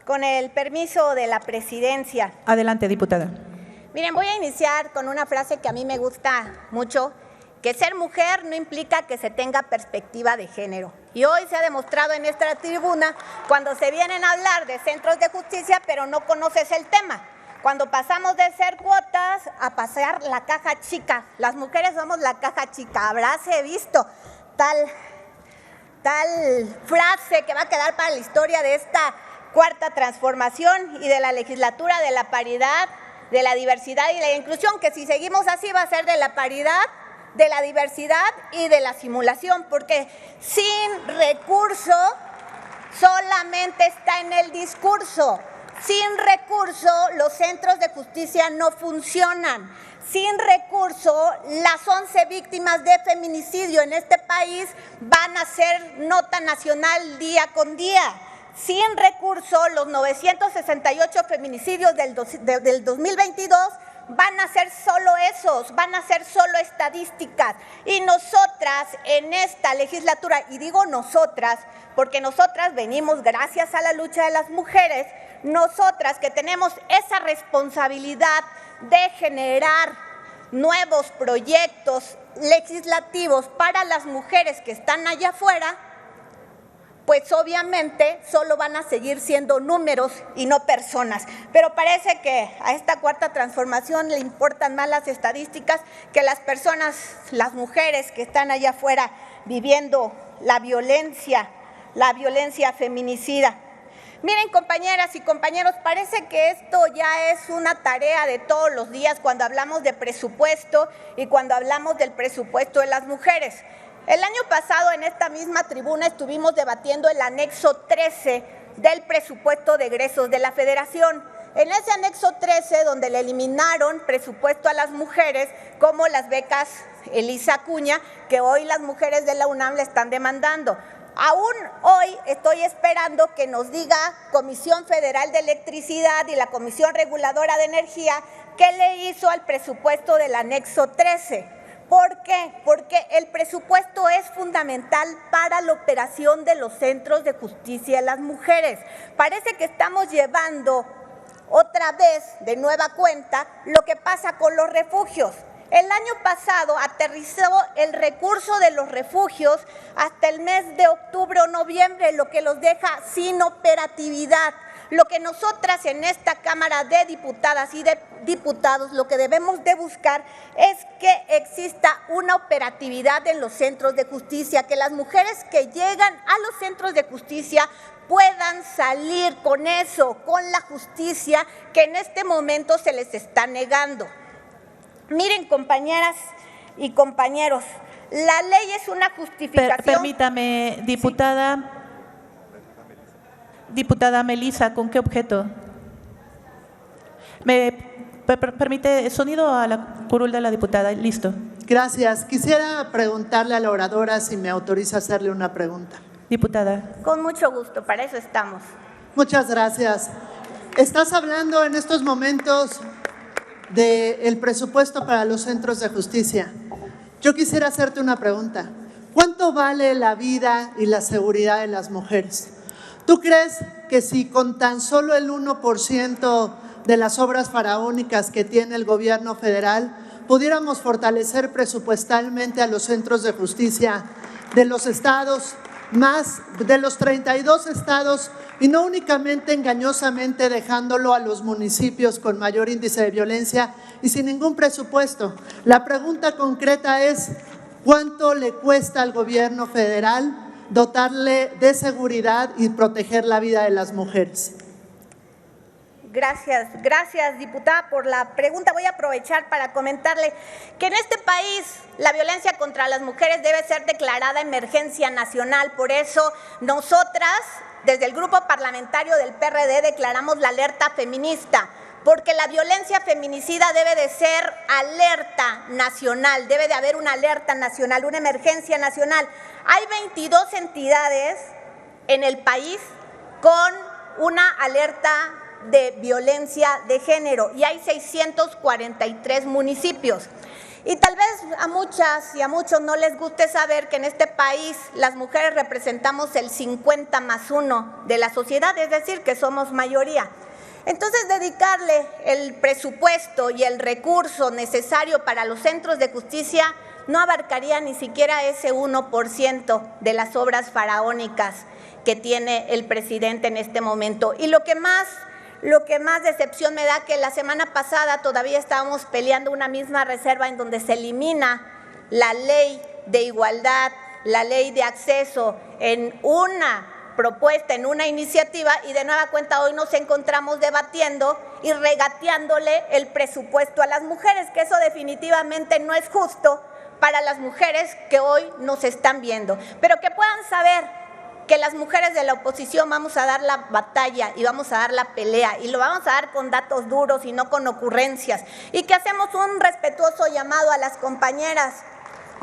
Con el permiso de la presidencia. Adelante, diputada. Miren, voy a iniciar con una frase que a mí me gusta mucho, que ser mujer no implica que se tenga perspectiva de género. Y hoy se ha demostrado en esta tribuna cuando se vienen a hablar de centros de justicia, pero no conoces el tema. Cuando pasamos de ser cuotas a pasar la caja chica. Las mujeres somos la caja chica. Habráse visto tal frase que va a quedar para la historia de esta cuarta transformación y de la legislatura de la paridad, de la diversidad y de la inclusión, que si seguimos así va a ser de la paridad, de la diversidad y de la simulación, porque sin recurso solamente está en el discurso. Sin recurso los centros de justicia no funcionan. Sin recurso, las 11 víctimas de feminicidio en este país van a ser nota nacional día con día. Sin recurso, los 968 feminicidios del 2022 van a ser solo esos, van a ser solo estadísticas. Y nosotras en esta legislatura, y digo nosotras, porque nosotras venimos gracias a la lucha de las mujeres, nosotras que tenemos esa responsabilidad de generar nuevos proyectos legislativos para las mujeres que están allá afuera, pues obviamente solo van a seguir siendo números y no personas. Pero parece que a esta cuarta transformación le importan más las estadísticas que las personas, las mujeres que están allá afuera viviendo la violencia feminicida. Miren, compañeras y compañeros, parece que esto ya es una tarea de todos los días cuando hablamos de presupuesto y cuando hablamos del presupuesto de las mujeres. El año pasado en esta misma tribuna estuvimos debatiendo el anexo 13 del presupuesto de egresos de la Federación. En ese anexo 13, donde le eliminaron presupuesto a las mujeres, como las becas Elisa Acuña, que hoy las mujeres de la UNAM le están demandando. Aún hoy estoy esperando que nos diga Comisión Federal de Electricidad y la Comisión Reguladora de Energía qué le hizo al presupuesto del anexo 13. ¿Por qué? Porque el presupuesto es fundamental para la operación de los centros de justicia de las mujeres. Parece que estamos llevando otra vez de nueva cuenta lo que pasa con los refugios. El año pasado aterrizó el recurso de los refugios hasta el mes de octubre o noviembre, lo que los deja sin operatividad. Lo que nosotras en esta Cámara de Diputadas y de Diputados lo que debemos de buscar es que exista una operatividad en los centros de justicia, que las mujeres que llegan a los centros de justicia puedan salir con eso, con la justicia que en este momento se les está negando. Miren, compañeras y compañeros, la ley es una justificación. Permítame, diputada. Sí. Diputada Melisa, ¿con qué objeto? ¿Me permite sonido a la curul de la diputada? Listo. Gracias. Quisiera preguntarle a la oradora si me autoriza hacerle una pregunta. Diputada. Con mucho gusto, para eso estamos. Muchas gracias. Estás hablando en estos momentos del presupuesto para los centros de justicia. Yo quisiera hacerte una pregunta. ¿Cuánto vale la vida y la seguridad de las mujeres? ¿Tú crees que si con tan solo el 1% de las obras faraónicas que tiene el gobierno federal pudiéramos fortalecer presupuestalmente a los centros de justicia de los estados, más de los 32 estados, y no únicamente engañosamente dejándolo a los municipios con mayor índice de violencia y sin ningún presupuesto? La pregunta concreta es, ¿cuánto le cuesta al gobierno federal dotarle de seguridad y proteger la vida de las mujeres? Gracias, diputada, por la pregunta. Voy a aprovechar para comentarle que en este país la violencia contra las mujeres debe ser declarada emergencia nacional. Por eso nosotras, desde el grupo parlamentario del PRD, declaramos la alerta feminista, porque la violencia feminicida debe de ser alerta nacional, debe de haber una alerta nacional, una emergencia nacional. Hay 22 entidades en el país con una alerta de violencia de género y hay 643 municipios. Y tal vez a muchas y a muchos no les guste saber que en este país las mujeres representamos el 50+1 de la sociedad, es decir, que somos mayoría. Entonces, dedicarle el presupuesto y el recurso necesario para los centros de justicia no abarcaría ni siquiera ese 1% de las obras faraónicas que tiene el presidente en este momento. Y lo que más decepción me da que la semana pasada todavía estábamos peleando una misma reserva en donde se elimina la ley de igualdad, la ley de acceso en una propuesta, en una iniciativa, y de nueva cuenta hoy nos encontramos debatiendo y regateándole el presupuesto a las mujeres, que eso definitivamente no es justo para las mujeres que hoy nos están viendo. Pero que puedan saber que las mujeres de la oposición vamos a dar la batalla y vamos a dar la pelea, y lo vamos a dar con datos duros y no con ocurrencias, y que hacemos un respetuoso llamado a las compañeras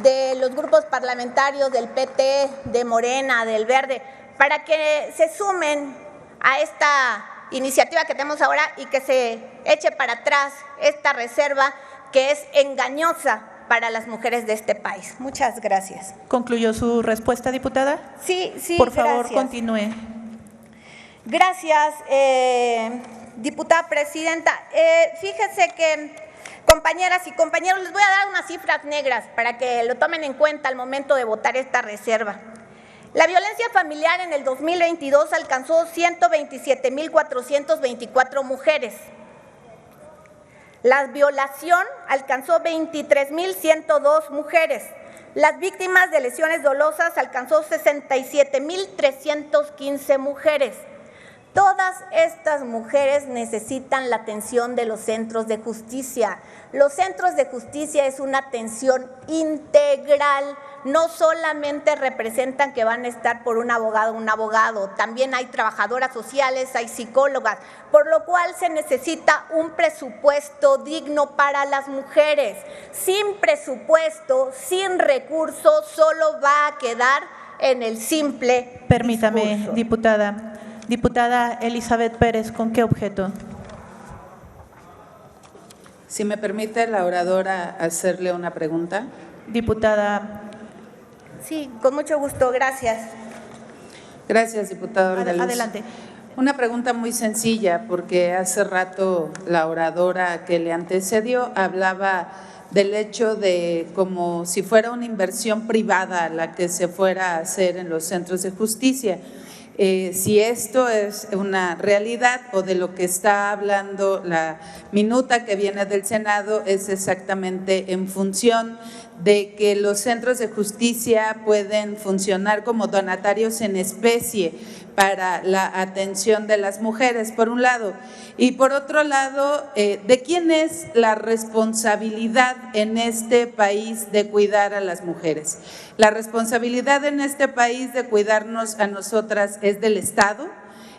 de los grupos parlamentarios del PT, de Morena, del Verde, para que se sumen a esta iniciativa que tenemos ahora y que se eche para atrás esta reserva que es engañosa para las mujeres de este país. Muchas gracias. ¿Concluyó su respuesta, diputada? Sí, Por favor, gracias. continúe. Gracias, diputada presidenta. Fíjese que, compañeras y compañeros, les voy a dar unas cifras negras para que lo tomen en cuenta al momento de votar esta reserva. La violencia familiar en el 2022 alcanzó 127,424 mujeres. La violación alcanzó 23,102 mujeres. Las víctimas de lesiones dolosas alcanzó 67,315 mujeres. Todas estas mujeres necesitan la atención de los centros de justicia. Los centros de justicia es una atención integral. No solamente representan que van a estar por un abogado, también hay trabajadoras sociales, hay psicólogas, por lo cual se necesita un presupuesto digno para las mujeres. Sin presupuesto, sin recursos, solo va a quedar en el simple Permítame, discurso. diputada. Diputada Elizabeth Pérez, ¿con qué objeto? Si me permite la oradora hacerle una pregunta. Diputada. Sí, con mucho gusto, gracias. Gracias, diputada Ordaluz. Adelante. Una pregunta muy sencilla, porque hace rato la oradora que le antecedió hablaba del hecho de como si fuera una inversión privada la que se fuera a hacer en los centros de justicia. Si esto es una realidad o de lo que está hablando la minuta que viene del Senado es exactamente en función de que los centros de justicia pueden funcionar como donatarios en especie para la atención de las mujeres, por un lado. Y por otro lado, ¿de quién es la responsabilidad en este país de cuidar a las mujeres? La responsabilidad en este país de cuidarnos a nosotras es del Estado,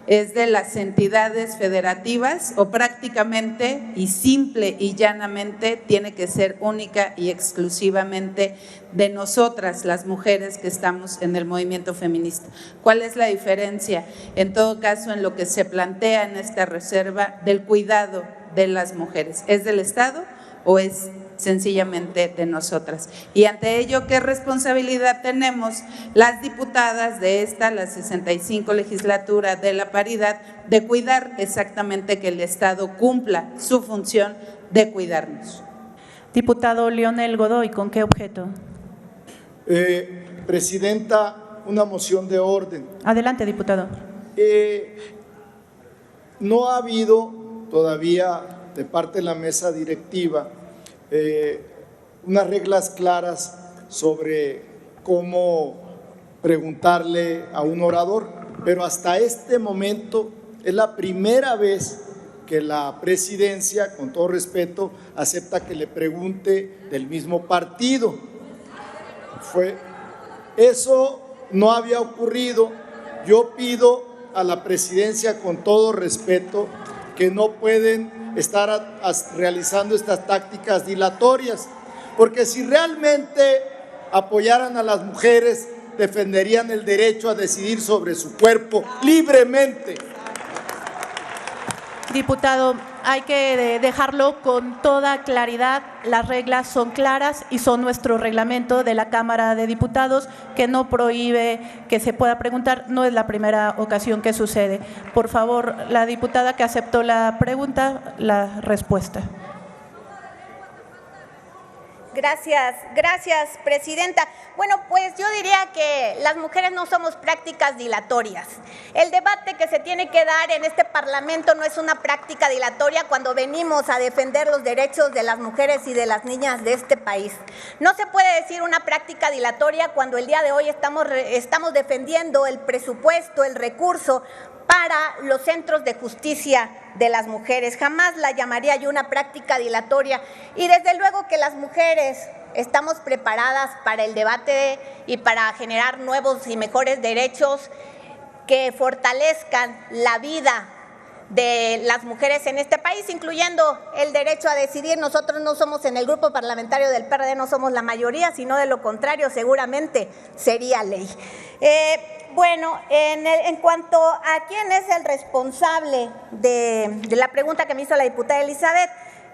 es de las entidades federativas, o prácticamente y simple y llanamente tiene que ser única y exclusivamente de nosotras, las mujeres que estamos en el movimiento feminista. ¿Cuál es la diferencia, en todo caso, en lo que se plantea en esta reserva del cuidado de las mujeres? ¿Es del Estado o es sencillamente de nosotras? Y ante ello, ¿qué responsabilidad tenemos las diputadas de esta, la 65 legislatura de la paridad, de cuidar exactamente que el Estado cumpla su función de cuidarnos? Diputado Leonel Godoy, ¿con qué objeto? Presidenta, una moción de orden. Adelante, diputado. No ha habido todavía de parte de la mesa directiva unas reglas claras sobre cómo preguntarle a un orador, pero hasta este momento es la primera vez que la presidencia, con todo respeto, acepta que le pregunte del mismo partido. Eso no había ocurrido. Yo pido a la presidencia, con todo respeto, que no pueden estar realizando estas tácticas dilatorias, porque si realmente apoyaran a las mujeres, defenderían el derecho a decidir sobre su cuerpo libremente. Diputado hay que dejarlo con toda claridad. Las reglas son claras y son nuestro reglamento de la Cámara de Diputados, que no prohíbe que se pueda preguntar. No es la primera ocasión que sucede. Por favor, la diputada que aceptó la pregunta, la respuesta. Gracias, presidenta. Bueno, pues yo diría que las mujeres no somos prácticas dilatorias. El debate que se tiene que dar en este Parlamento no es una práctica dilatoria cuando venimos a defender los derechos de las mujeres y de las niñas de este país. No se puede decir una práctica dilatoria cuando el día de hoy estamos defendiendo el presupuesto, el recurso para los centros de justicia de las mujeres. Jamás la llamaría yo una práctica dilatoria, y desde luego que las mujeres estamos preparadas para el debate y para generar nuevos y mejores derechos que fortalezcan la vida de las mujeres en este país, incluyendo el derecho a decidir. Nosotros no somos, en el grupo parlamentario del PRD, no somos la mayoría, sino de lo contrario seguramente sería ley. Bueno, en cuanto a quién es el responsable de la pregunta que me hizo la diputada Elizabeth,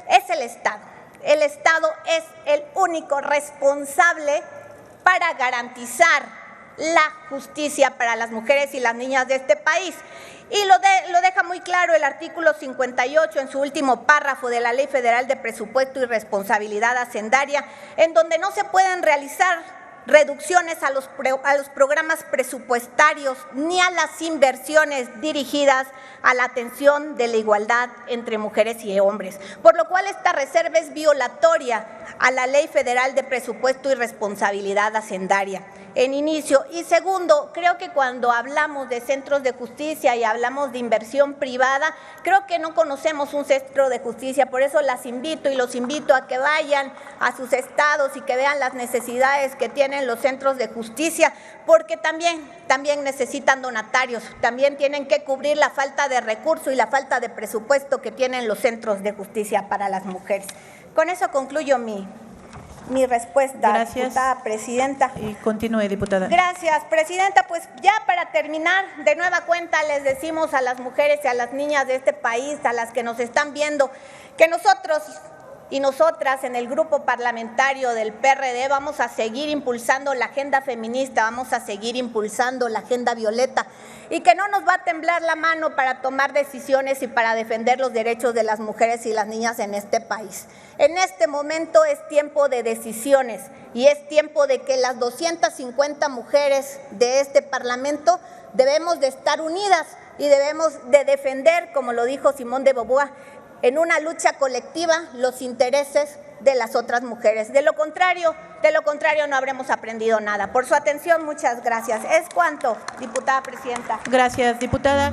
es el Estado. El Estado es el único responsable para garantizar la justicia para las mujeres y las niñas de este país. Y lo deja muy claro el artículo 58 en su último párrafo de la Ley Federal de Presupuesto y Responsabilidad Hacendaria, en donde no se pueden realizar reducciones a los programas presupuestarios ni a las inversiones dirigidas a la atención de la igualdad entre mujeres y hombres, por lo cual esta reserva es violatoria a la Ley Federal de Presupuesto y Responsabilidad Hacendaria en inicio. Y segundo, creo que cuando hablamos de centros de justicia y hablamos de inversión privada, creo que no conocemos un centro de justicia. Por eso las invito y los invito a que vayan a sus estados y que vean las necesidades que tienen los centros de justicia, porque también necesitan donatarios, también tienen que cubrir la falta de recursos y la falta de presupuesto que tienen los centros de justicia para las mujeres. Con eso concluyo mi respuesta. Gracias, diputada presidenta. Y continúe, diputada. Gracias, presidenta. Pues ya para terminar, de nueva cuenta les decimos a las mujeres y a las niñas de este país, a las que nos están viendo, que nosotros y nosotras en el grupo parlamentario del PRD vamos a seguir impulsando la agenda feminista, vamos a seguir impulsando la agenda violeta, y que no nos va a temblar la mano para tomar decisiones y para defender los derechos de las mujeres y las niñas en este país. En este momento es tiempo de decisiones y es tiempo de que las 250 mujeres de este Parlamento debemos de estar unidas y debemos de defender, como lo dijo Simón de Beauvoir, en una lucha colectiva los intereses de las otras mujeres. De lo contrario no habremos aprendido nada. Por su atención, muchas gracias. Es cuanto, diputada presidenta. Gracias, diputada.